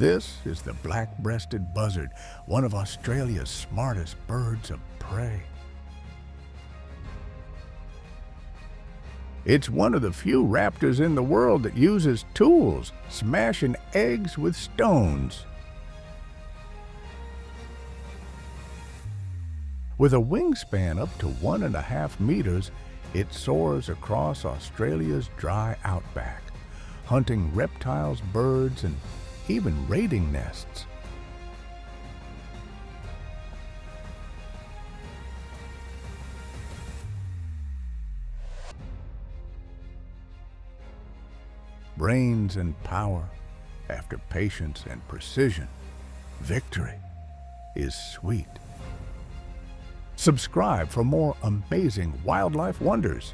This is the black-breasted buzzard, one of Australia's smartest birds of prey. It's one of the few raptors in the world that uses tools, smashing eggs with stones. With a wingspan up to 1.5 meters, it soars across Australia's dry outback, hunting reptiles, birds, and even raiding nests. Brains and power, after patience and precision, victory is sweet. Subscribe for more amazing wildlife wonders.